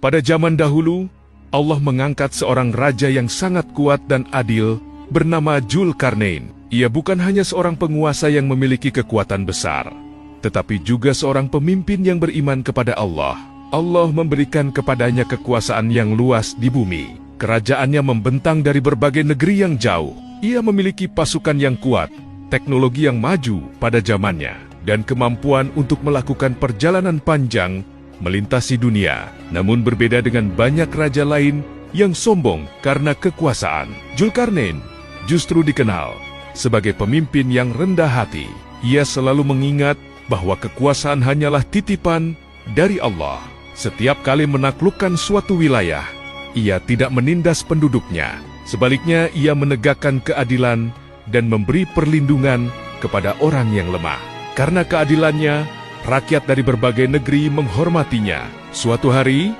Pada zaman dahulu, Allah mengangkat seorang raja yang sangat kuat dan adil bernama Dzulkarnain. Ia bukan hanya seorang penguasa yang memiliki kekuatan besar, tetapi juga seorang pemimpin yang beriman kepada Allah. Allah memberikan kepadanya kekuasaan yang luas di bumi. Kerajaannya membentang dari berbagai negeri yang jauh. Ia memiliki pasukan yang kuat, teknologi yang maju pada zamannya, dan kemampuan untuk melakukan perjalanan panjang melintasi dunia. Namun berbeda dengan banyak raja lain yang sombong karena kekuasaan, Dzulkarnain justru dikenal sebagai pemimpin yang rendah hati. Ia selalu mengingat bahwa kekuasaan hanyalah titipan dari Allah. Setiap kali menaklukkan suatu wilayah, ia tidak menindas penduduknya. Sebaliknya, ia menegakkan keadilan dan memberi perlindungan kepada orang yang lemah. Karena keadilannya, rakyat dari berbagai negeri menghormatinya. Suatu hari,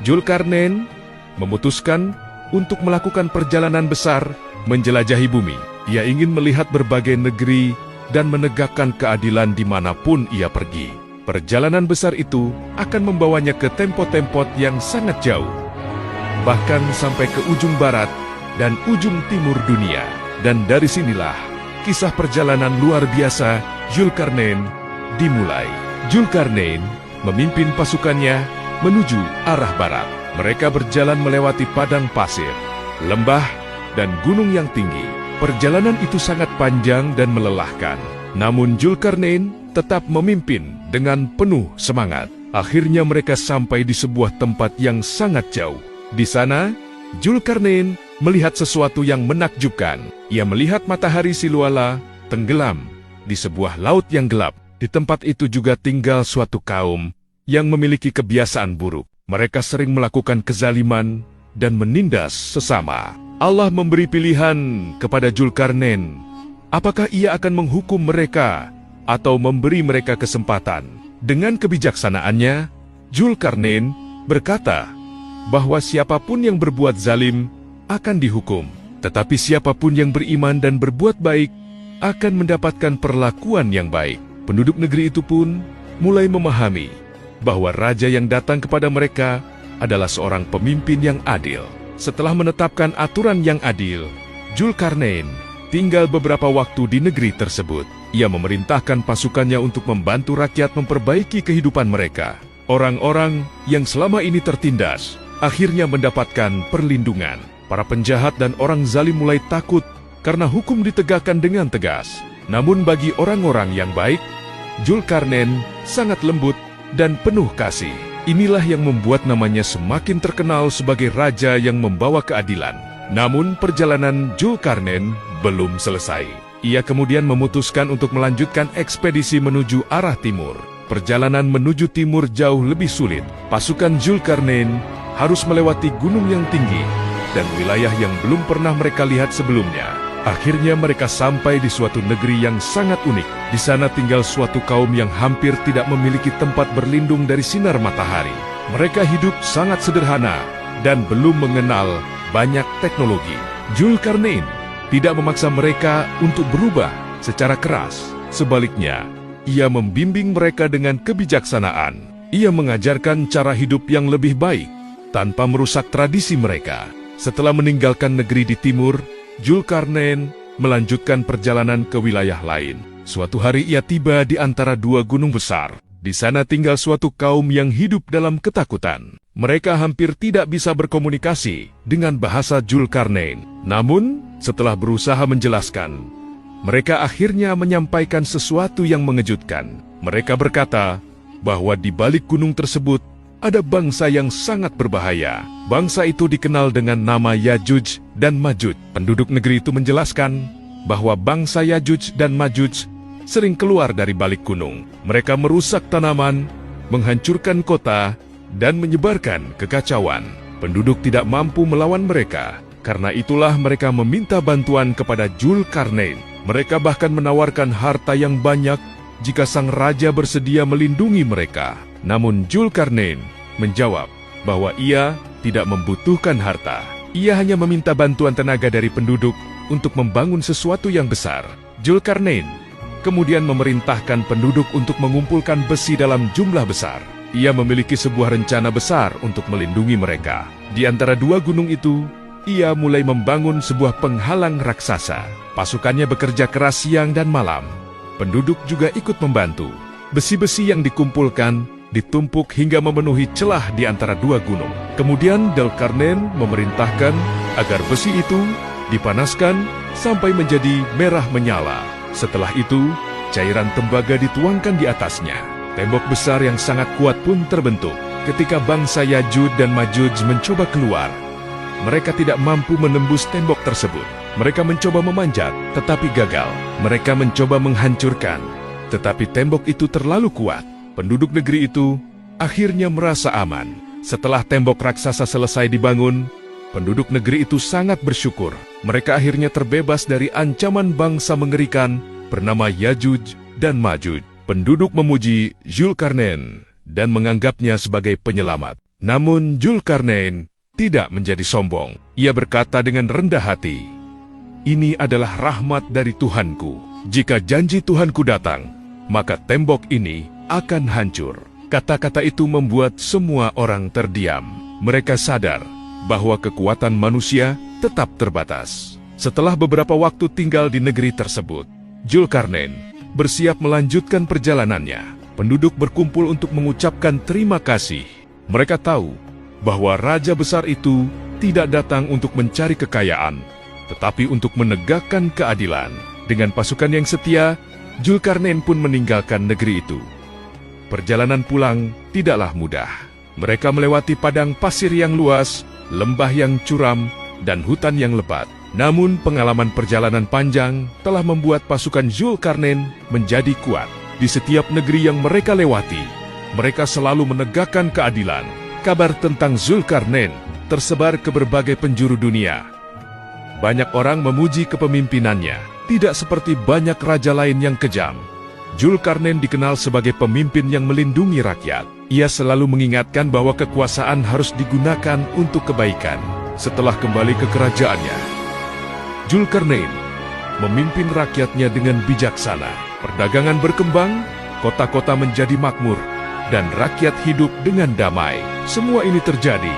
Dzulkarnain memutuskan untuk melakukan perjalanan besar menjelajahi bumi. Ia ingin melihat berbagai negeri dan menegakkan keadilan dimanapun ia pergi. Perjalanan besar itu akan membawanya ke tempat-tempat yang sangat jauh, bahkan sampai ke ujung barat dan ujung timur dunia. Dan dari sinilah kisah perjalanan luar biasa Dzulkarnain dimulai. Dzulkarnain memimpin pasukannya menuju arah barat. Mereka berjalan melewati padang pasir, lembah, dan gunung yang tinggi. Perjalanan itu sangat panjang dan melelahkan. Namun Dzulkarnain tetap memimpin dengan penuh semangat. Akhirnya mereka sampai di sebuah tempat yang sangat jauh. Di sana, Dzulkarnain melihat sesuatu yang menakjubkan. Ia melihat matahari Siluala tenggelam di sebuah laut yang gelap. Di tempat itu juga tinggal suatu kaum yang memiliki kebiasaan buruk. Mereka sering melakukan kezaliman dan menindas sesama. Allah memberi pilihan kepada Dzulkarnain. Apakah ia akan menghukum mereka atau memberi mereka kesempatan? Dengan kebijaksanaannya, Dzulkarnain berkata bahwa siapapun yang berbuat zalim akan dihukum. Tetapi siapapun yang beriman dan berbuat baik akan mendapatkan perlakuan yang baik. Penduduk negeri itu pun mulai memahami bahwa raja yang datang kepada mereka adalah seorang pemimpin yang adil. Setelah menetapkan aturan yang adil, Dzulkarnain tinggal beberapa waktu di negeri tersebut. Ia memerintahkan pasukannya untuk membantu rakyat memperbaiki kehidupan mereka. Orang-orang yang selama ini tertindas akhirnya mendapatkan perlindungan. Para penjahat dan orang zalim mulai takut karena hukum ditegakkan dengan tegas. Namun bagi orang-orang yang baik, Dzulkarnain sangat lembut dan penuh kasih. Inilah yang membuat namanya semakin terkenal sebagai raja yang membawa keadilan. Namun perjalanan Dzulkarnain belum selesai. Ia kemudian memutuskan untuk melanjutkan ekspedisi menuju arah timur. Perjalanan menuju timur jauh lebih sulit. Pasukan Dzulkarnain harus melewati gunung yang tinggi dan wilayah yang belum pernah mereka lihat sebelumnya. Akhirnya mereka sampai di suatu negeri yang sangat unik. Di sana tinggal suatu kaum yang hampir tidak memiliki tempat berlindung dari sinar matahari. Mereka hidup sangat sederhana dan belum mengenal banyak teknologi. Dzulkarnain tidak memaksa mereka untuk berubah secara keras. Sebaliknya, ia membimbing mereka dengan kebijaksanaan. Ia mengajarkan cara hidup yang lebih baik tanpa merusak tradisi mereka. Setelah meninggalkan negeri di timur, Dzulkarnain melanjutkan perjalanan ke wilayah lain. Suatu hari ia tiba di antara dua gunung besar. Di sana tinggal suatu kaum yang hidup dalam ketakutan. Mereka hampir tidak bisa berkomunikasi dengan bahasa Dzulkarnain. Namun, setelah berusaha menjelaskan, mereka akhirnya menyampaikan sesuatu yang mengejutkan. Mereka berkata bahwa di balik gunung tersebut ada bangsa yang sangat berbahaya. Bangsa itu dikenal dengan nama Yajuj dan Majuj. Penduduk negeri itu menjelaskan bahwa bangsa Yajuj dan Majuj sering keluar dari balik gunung. Mereka merusak tanaman, menghancurkan kota, dan menyebarkan kekacauan. Penduduk tidak mampu melawan mereka. Karena itulah mereka meminta bantuan kepada Dzulkarnain. Mereka bahkan menawarkan harta yang banyak jika sang raja bersedia melindungi mereka. Namun Dzulkarnain menjawab bahwa ia tidak membutuhkan harta. Ia hanya meminta bantuan tenaga dari penduduk untuk membangun sesuatu yang besar. Dzulkarnain kemudian memerintahkan penduduk untuk mengumpulkan besi dalam jumlah besar. ia memiliki sebuah rencana besar untuk melindungi mereka. Di antara dua gunung itu, ia mulai membangun sebuah penghalang raksasa. Pasukannya bekerja keras siang dan malam. Penduduk juga ikut membantu. Besi-besi yang dikumpulkan ditumpuk hingga memenuhi celah di antara dua gunung. Kemudian Dzulkarnain memerintahkan agar besi itu dipanaskan sampai menjadi merah menyala. Setelah itu, cairan tembaga dituangkan di atasnya. Tembok besar yang sangat kuat pun terbentuk. Ketika bangsa Yajuj dan Majuj mencoba keluar, mereka tidak mampu menembus tembok tersebut. Mereka mencoba memanjat, tetapi gagal. Mereka mencoba menghancurkan, tetapi tembok itu terlalu kuat. Penduduk negeri itu akhirnya merasa aman. Setelah tembok raksasa selesai dibangun, penduduk negeri itu sangat bersyukur. Mereka akhirnya terbebas dari ancaman bangsa mengerikan bernama Yajuj dan Majuj. Penduduk memuji Dzulkarnain dan menganggapnya sebagai penyelamat. Namun Dzulkarnain tidak menjadi sombong. Ia berkata dengan rendah hati, "Ini adalah rahmat dari Tuhanku. Jika janji Tuhanku datang, maka tembok ini akan hancur." Kata-kata itu membuat semua orang terdiam. Mereka sadar bahwa kekuatan manusia tetap terbatas. Setelah beberapa waktu tinggal di negeri tersebut, Dzulkarnain bersiap melanjutkan perjalanannya. Penduduk berkumpul untuk mengucapkan terima kasih. Mereka tahu bahwa raja besar itu tidak datang untuk mencari kekayaan, tetapi untuk menegakkan keadilan. Dengan pasukan yang setia, Dzulkarnain pun meninggalkan negeri itu. Perjalanan pulang tidaklah mudah. Mereka melewati padang pasir yang luas, lembah yang curam, dan hutan yang lebat. Namun pengalaman perjalanan panjang telah membuat pasukan Dzulkarnain menjadi kuat. Di setiap negeri yang mereka lewati, mereka selalu menegakkan keadilan. Kabar tentang Dzulkarnain tersebar ke berbagai penjuru dunia. Banyak orang memuji kepemimpinannya, tidak seperti banyak raja lain yang kejam. Dzulkarnain dikenal sebagai pemimpin yang melindungi rakyat. Ia selalu mengingatkan bahwa kekuasaan harus digunakan untuk kebaikan. Setelah kembali ke kerajaannya, Dzulkarnain memimpin rakyatnya dengan bijaksana. Perdagangan berkembang, kota-kota menjadi makmur, dan rakyat hidup dengan damai. Semua ini terjadi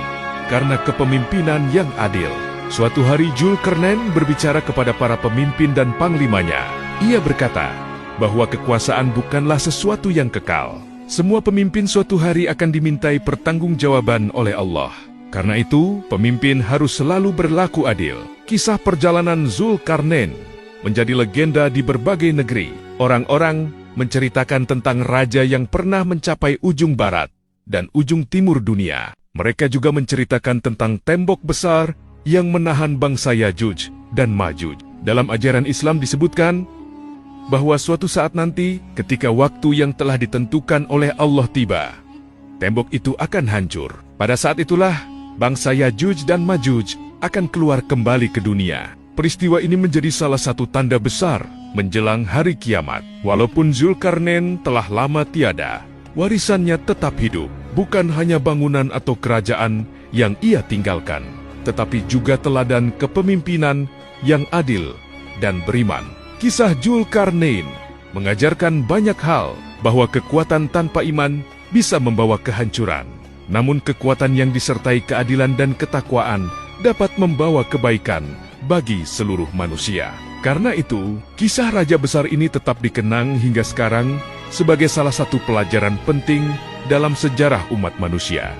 karena kepemimpinan yang adil. Suatu hari Dzulkarnain berbicara kepada para pemimpin dan panglimanya. Ia berkata bahwa kekuasaan bukanlah sesuatu yang kekal. Semua pemimpin suatu hari akan dimintai pertanggungjawaban oleh Allah. Karena itu, pemimpin harus selalu berlaku adil. Kisah perjalanan Dzulkarnain menjadi legenda di berbagai negeri. Orang-orang menceritakan tentang raja yang pernah mencapai ujung barat dan ujung timur dunia. Mereka juga menceritakan tentang tembok besar yang menahan bangsa Yajuj dan Majuj. Dalam ajaran Islam disebutkan bahwa suatu saat nanti, ketika waktu yang telah ditentukan oleh Allah tiba, tembok itu akan hancur. Pada saat itulah, bangsa Yajuj dan Majuj akan keluar kembali ke dunia. Peristiwa ini menjadi salah satu tanda besar menjelang hari kiamat. Walaupun Dzulkarnain telah lama tiada, warisannya tetap hidup. Bukan hanya bangunan atau kerajaan yang ia tinggalkan, tetapi juga teladan kepemimpinan yang adil dan beriman. Kisah Dzulkarnain mengajarkan banyak hal, bahwa kekuatan tanpa iman bisa membawa kehancuran. Namun kekuatan yang disertai keadilan dan ketakwaan dapat membawa kebaikan bagi seluruh manusia. Karena itu, kisah raja besar ini tetap dikenang hingga sekarang sebagai salah satu pelajaran penting dalam sejarah umat manusia.